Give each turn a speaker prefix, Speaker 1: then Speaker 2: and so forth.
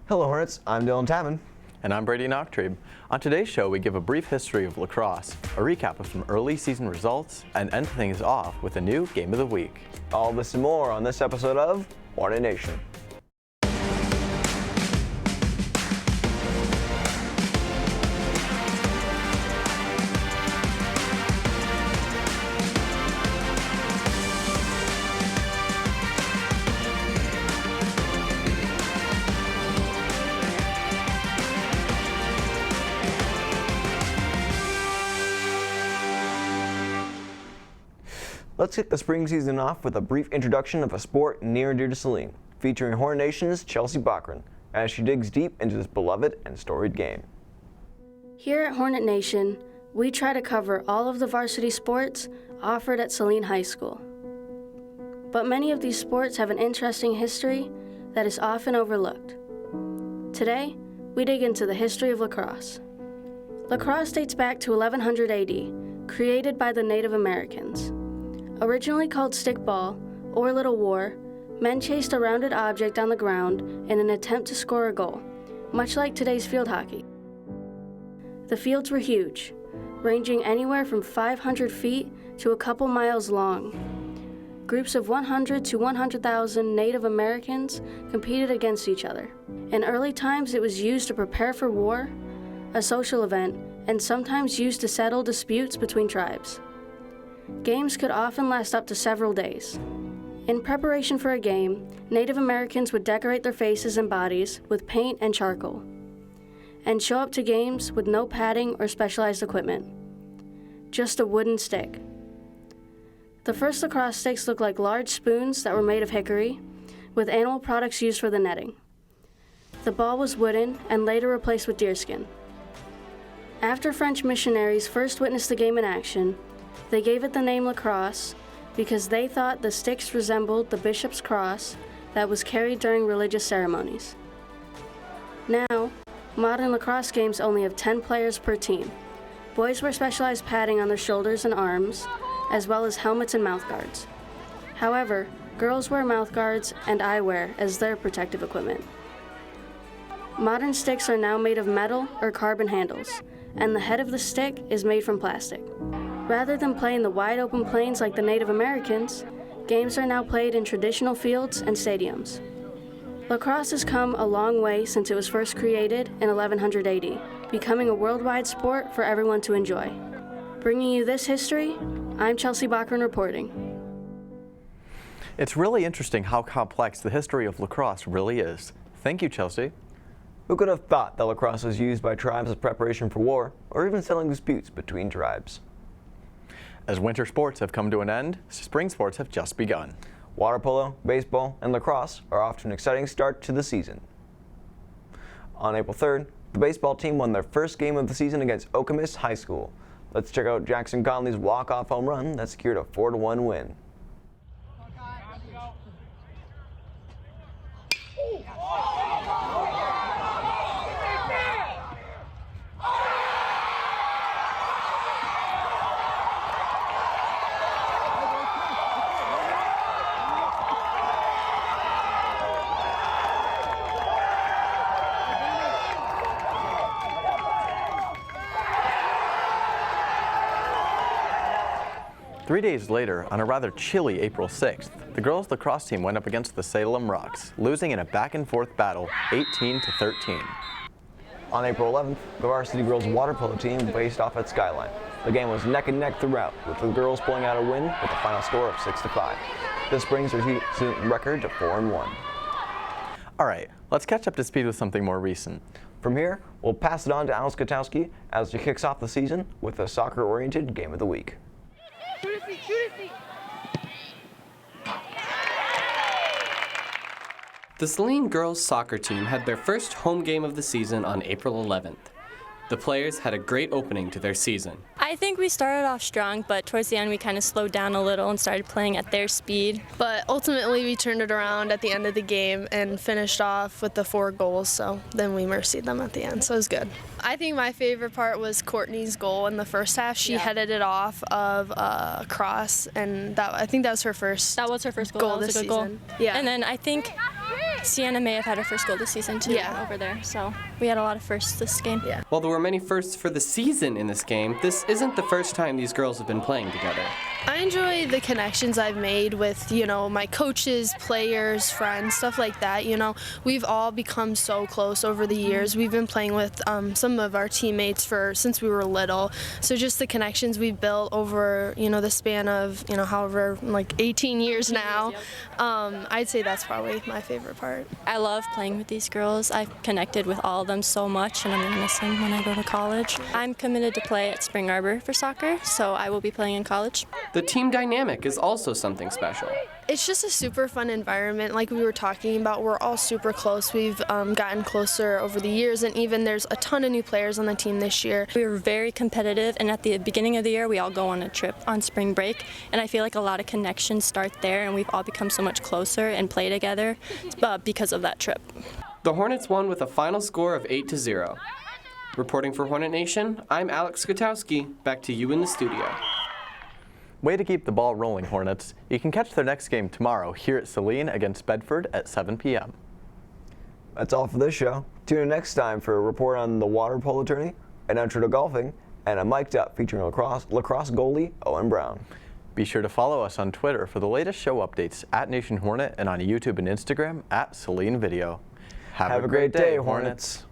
Speaker 1: Hello Hornets, I'm Tatman.
Speaker 2: And I'm Brady Nachtrieb. On today's show, we give a brief history of lacrosse, a recap of some early season results, and end things off with a new Game of the Week.
Speaker 1: All this and more on this episode of Hornet Nation. Let's kick the spring season off with a brief introduction of a sport near and dear to Celine, featuring Hornet Nation's Chelsea Bachran, as she digs deep into this beloved and storied game.
Speaker 3: Here at Hornet Nation, we try to cover all of the varsity sports offered at Celine High School. But many of these sports have an interesting history that is often overlooked. Today, we dig into the history of lacrosse. Lacrosse dates back to 1100 AD, created by the Native Americans. Originally called stickball or little war, men chased a rounded object on the ground in an attempt to score a goal, much like today's field hockey. The fields were huge, ranging anywhere from 500 feet to a couple miles long. Groups of 100 to 100,000 Native Americans competed against each other. In early times, it was used to prepare for war, a social event, and sometimes used to settle disputes between tribes. Games could often last up to several days. In preparation for a game, Native Americans would decorate their faces and bodies with paint and charcoal, and show up to games with no padding or specialized equipment, just a wooden stick. The first lacrosse sticks looked like large spoons that were made of hickory, with animal products used for the netting. The ball was wooden and later replaced with deerskin. After French missionaries first witnessed the game in action, they gave it the name lacrosse because they thought the sticks resembled the bishop's cross that was carried during religious ceremonies. Now, modern lacrosse games only have 10 players per team. Boys wear specialized padding on their shoulders and arms, as well as helmets and mouthguards. However, girls wear mouthguards and eyewear as their protective equipment. Modern sticks are now made of metal or carbon handles, and the head of the stick is made from plastic. Rather than playing the wide open plains like the Native Americans, games are now played in traditional fields and stadiums. Lacrosse has come a long way since it was first created in 1100 AD, becoming a worldwide sport for everyone to enjoy. Bringing you this history, I'm Chelsea Bachran reporting.
Speaker 2: It's really interesting how complex the history of lacrosse really is. Thank you, Chelsea.
Speaker 1: Who could have thought that lacrosse was used by tribes as preparation for war, or even settling disputes between tribes?
Speaker 2: As winter sports have come to an end, spring sports have just begun.
Speaker 1: Water polo, baseball, and lacrosse are off to an exciting start to the season. On April 3rd, the baseball team won their first game of the season against Okemos High School. Let's check out Jackson Conley's walk-off home run that secured a 4-1 win.
Speaker 2: 3 days later, on a rather chilly April 6th, the girls' lacrosse team went up against the Salem Rocks, losing in a back-and-forth battle, 18-13.
Speaker 1: On April 11th, the varsity girls' water polo team faced off at Skyline. The game was neck and neck throughout, with the girls pulling out a win with a final score of 6-5. This brings their season record to 4-1.
Speaker 2: All right, let's catch up to speed with something more recent.
Speaker 1: From here, we'll pass it on to Alice Katowski as she kicks off the season with a soccer-oriented Game of the Week.
Speaker 4: The Celine girls soccer team had their first home game of the season on April 11th. The players had a great opening to their season.
Speaker 5: I think we started off strong, but towards the end we kind of slowed down a little and started playing at their speed.
Speaker 6: But ultimately we turned it around at the end of the game and finished off with the 4 goals, so then we mercied them at the end, so it was good. I think my favorite part was Courtney's goal in the first half. She headed it off of a cross, and I think that was her first
Speaker 5: goal. That was her first goal. That was
Speaker 6: this
Speaker 5: a good
Speaker 6: season.
Speaker 5: goal. Yeah. And then I think Sienna may have had her first goal this season too over there, so we had a lot of firsts this game.
Speaker 6: Yeah.
Speaker 4: While there were many firsts for the season in this game, this isn't the first time these girls have been playing together.
Speaker 6: I enjoy the connections I've made with, my coaches, players, friends, stuff like that. We've all become so close over the years. We've been playing with some of our teammates since we were little. So just the connections we've built over, the span of, however, like 18 years now. I'd say that's probably my favorite part.
Speaker 5: I love playing with these girls. I've connected with all of them so much, and I'm going to miss them when I go to college. I'm committed to play at Spring Arbor for soccer, so I will be playing in college.
Speaker 4: The team dynamic is also something special.
Speaker 6: It's just a super fun environment. Like we were talking about, we're all super close. We've gotten closer over the years, and even there's a ton of new players on the team this year.
Speaker 5: We were very competitive, and at the beginning of the year, we all go on a trip on spring break, and I feel like a lot of connections start there, and we've all become so much closer and play together because of that trip.
Speaker 4: The Hornets won with a final score of 8-0. Reporting for Hornet Nation, I'm Alex Skotowski. Back to you in the studio.
Speaker 2: Way to keep the ball rolling, Hornets. You can catch their next game tomorrow here at Saline against Bedford at 7 p.m.
Speaker 1: That's all for this show. Tune in next time for a report on the water polo tourney, an intro to golfing, and a mic'd up featuring lacrosse goalie Owen Brown.
Speaker 2: Be sure to follow us on Twitter for the latest show updates at Nation Hornet and on YouTube and Instagram at Saline Video.
Speaker 1: Have a great day, Hornets.